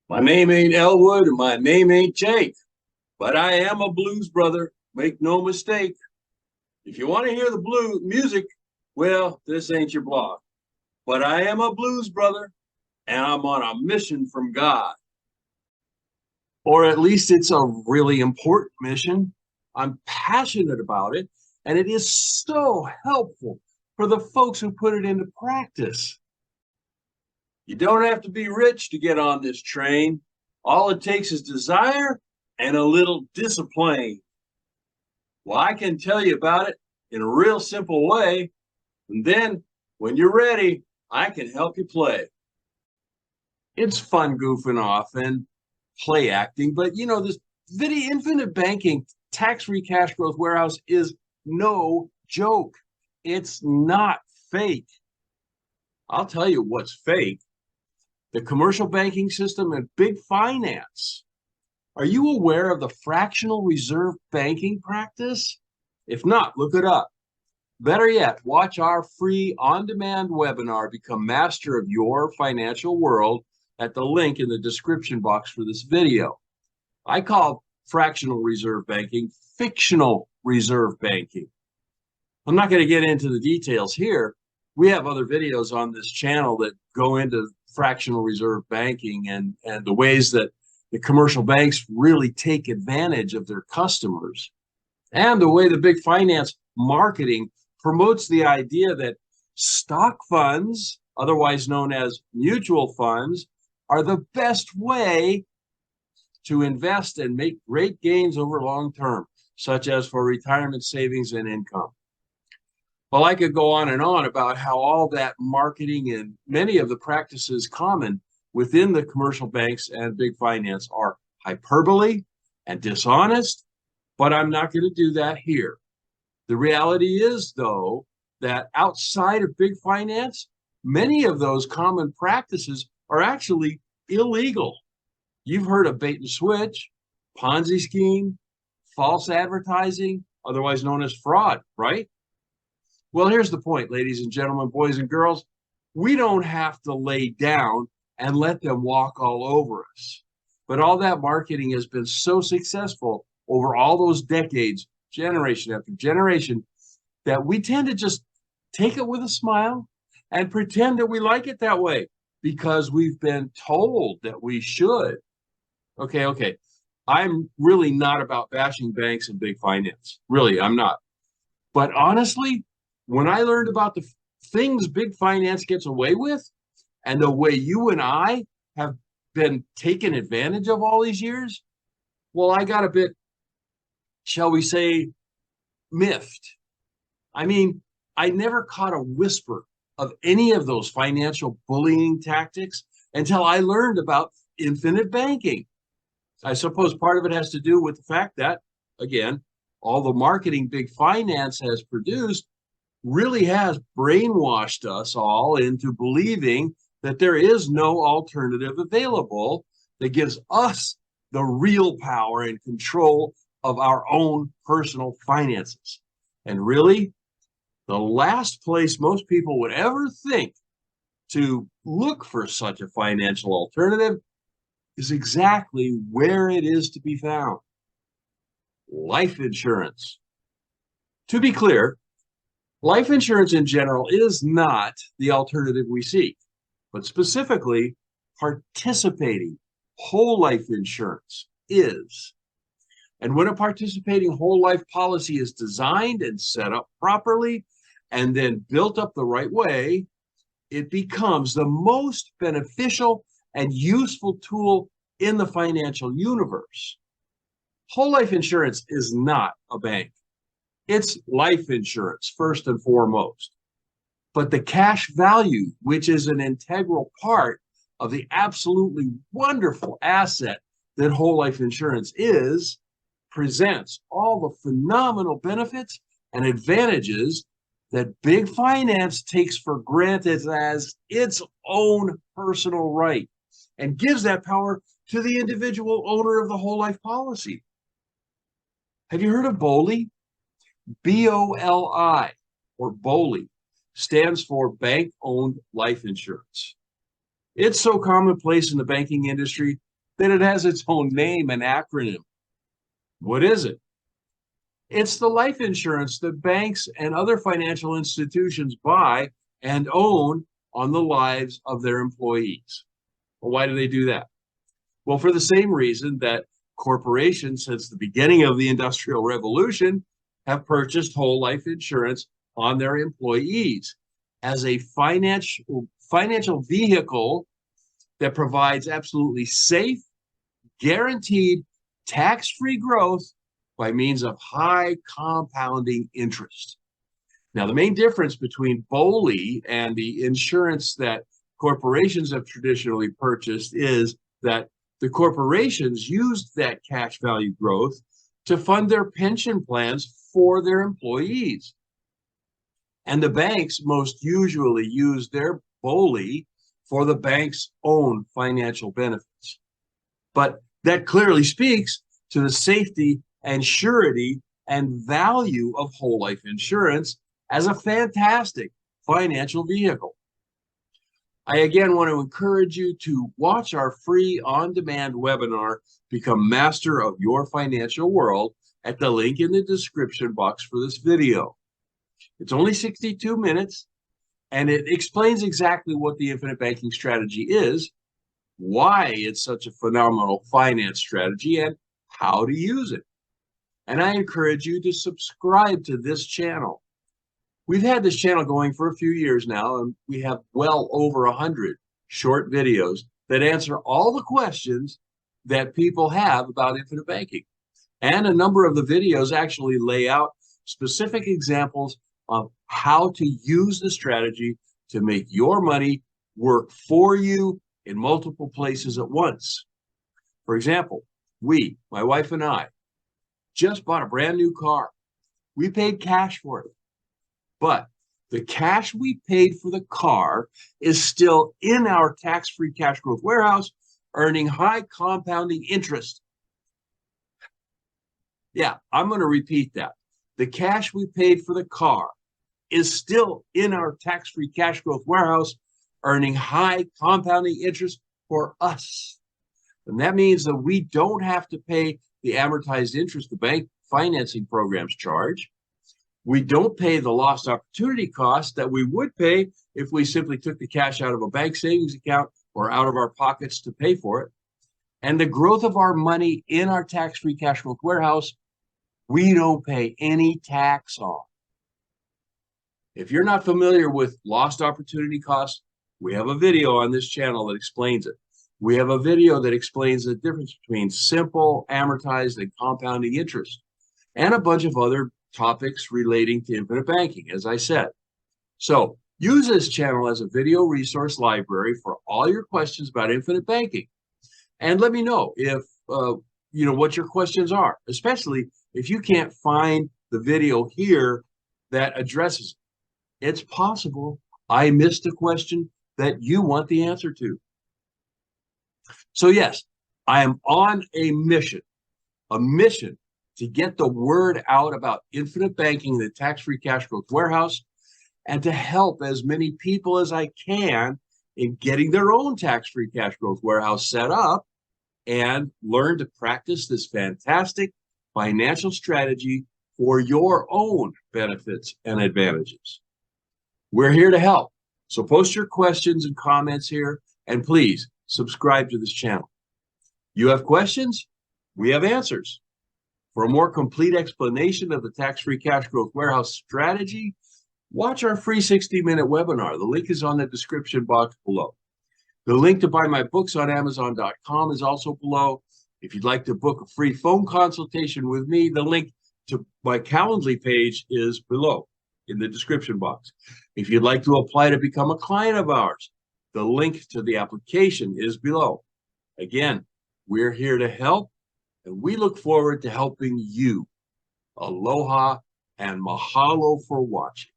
My name ain't Elwood and my name ain't Jake, but I am a blues brother. Make no mistake. If you want to hear the blues music, well, this ain't your blog. But I am a blues brother and I'm on a mission from God. Or at least it's a really important mission. I'm passionate about it, and it is so helpful for the folks who put it into practice. You don't have to be rich to get on this train. All it takes is desire and a little discipline. Well, I can tell you about it in a real simple way. And then when you're ready, I can help you play. It's fun goofing off and play acting, but this video infinite banking tax-free cash growth warehouse is no joke. It's not fake. I'll tell you what's fake. The commercial banking system and big finance. Are you aware of the fractional reserve banking practice? If not, look it up. Better yet, watch our free on-demand webinar, Become Master of Your Financial World, at the link in the description box for this video. I call fractional reserve banking fictional reserve banking. I'm not going to get into the details here. We have other videos on this channel that go into fractional reserve banking and the ways that the commercial banks really take advantage of their customers, and the way the big finance marketing promotes the idea that stock funds, otherwise known as mutual funds, are the best way to invest and make great gains over long term, such as for retirement savings and income. Well, I could go on and on about how all that marketing and many of the practices common within the commercial banks and big finance are hyperbole and dishonest, but I'm not going to do that here. The reality is, though, that outside of big finance, many of those common practices are actually illegal. You've heard of bait and switch, Ponzi scheme, false advertising, otherwise known as fraud, right? Well, here's the point, ladies and gentlemen, boys and girls. We don't have to lay down and let them walk all over us. But all that marketing has been so successful over all those decades, generation after generation, that we tend to just take it with a smile and pretend that we like it that way because we've been told that we should. Okay. I'm really not about bashing banks and big finance. Really, I'm not. But honestly, when I learned about the things big finance gets away with and the way you and I have been taken advantage of all these years, well, I got a bit, shall we say, miffed. I mean, I never caught a whisper of any of those financial bullying tactics until I learned about infinite banking. I suppose part of it has to do with the fact that, again, all the marketing big finance has produced really has brainwashed us all into believing that there is no alternative available that gives us the real power and control of our own personal finances. And really, the last place most people would ever think to look for such a financial alternative is exactly where it is to be found: life insurance. To be clear, life insurance in general is not the alternative we seek, but specifically, participating whole life insurance is. And when a participating whole life policy is designed and set up properly and then built up the right way, it becomes the most beneficial and useful tool in the financial universe. Whole life insurance is not a bank. It's life insurance, first and foremost. But the cash value, which is an integral part of the absolutely wonderful asset that whole life insurance is, presents all the phenomenal benefits and advantages that big finance takes for granted as its own personal right and gives that power to the individual owner of the whole life policy. Have you heard of BOLI? BOLI, or BOLI, stands for bank-owned life insurance. It's so commonplace in the banking industry then it has its own name and acronym. What is it? It's the life insurance that banks and other financial institutions buy and own on the lives of their employees. Well, why do they do that? Well, for the same reason that corporations, since the beginning of the Industrial Revolution, have purchased whole life insurance on their employees as a financial vehicle that provides absolutely safe, guaranteed, tax-free growth by means of high compounding interest. Now, the main difference between BOLI and the insurance that corporations have traditionally purchased is that the corporations used that cash value growth to fund their pension plans for their employees. And the banks most usually use their BOLI for the bank's own financial benefits. But that clearly speaks to the safety and surety and value of whole life insurance as a fantastic financial vehicle. I again want to encourage you to watch our free on-demand webinar, Become Master of Your Financial World, at the link in the description box for this video. It's only 62 minutes, and it explains exactly what the infinite banking strategy is, why it's such a phenomenal finance strategy, and how to use it. And I encourage you to subscribe to this channel. We've had this channel going for a few years now, and we have well over 100 short videos that answer all the questions that people have about infinite banking. And a number of the videos actually lay out specific examples of how to use the strategy to make your money work for you in multiple places at once. For example, my wife and I, just bought a brand new car. We paid cash for it. But the cash we paid for the car is still in our tax-free cash growth warehouse, earning high compounding interest. Yeah, I'm going to repeat that. The cash we paid for the car is still in our tax-free cash growth warehouse, earning high compounding interest for us. And that means that we don't have to pay the amortized interest the bank financing programs charge. We don't pay the lost opportunity cost that we would pay if we simply took the cash out of a bank savings account or out of our pockets to pay for it. And the growth of our money in our tax-free cash growth warehouse, we don't pay any tax on. If you're not familiar with lost opportunity costs, we have a video on this channel that explains it. We have a video that explains the difference between simple, amortized, and compounding interest, and a bunch of other topics relating to infinite banking, as I said. So use this channel as a video resource library for all your questions about infinite banking. And let me know if, what your questions are, especially if you can't find the video here that addresses it. It's possible I missed a question that you want the answer to. So yes, I am on a mission to get the word out about infinite banking in the tax-free cash growth warehouse, and to help as many people as I can in getting their own tax-free cash growth warehouse set up and learn to practice this fantastic financial strategy for your own benefits and advantages. We're here to help. So post your questions and comments here, and please subscribe to this channel. You have questions? We have answers. For a more complete explanation of the tax-free cash growth warehouse strategy, watch our free 60-minute webinar. The link is on the description box below. The link to buy my books on Amazon.com is also below. If you'd like to book a free phone consultation with me, the link to my Calendly page is below in the description box. If you'd like to apply to become a client of ours, the link to the application is below. Again, we're here to help, and we look forward to helping you. Aloha and mahalo for watching.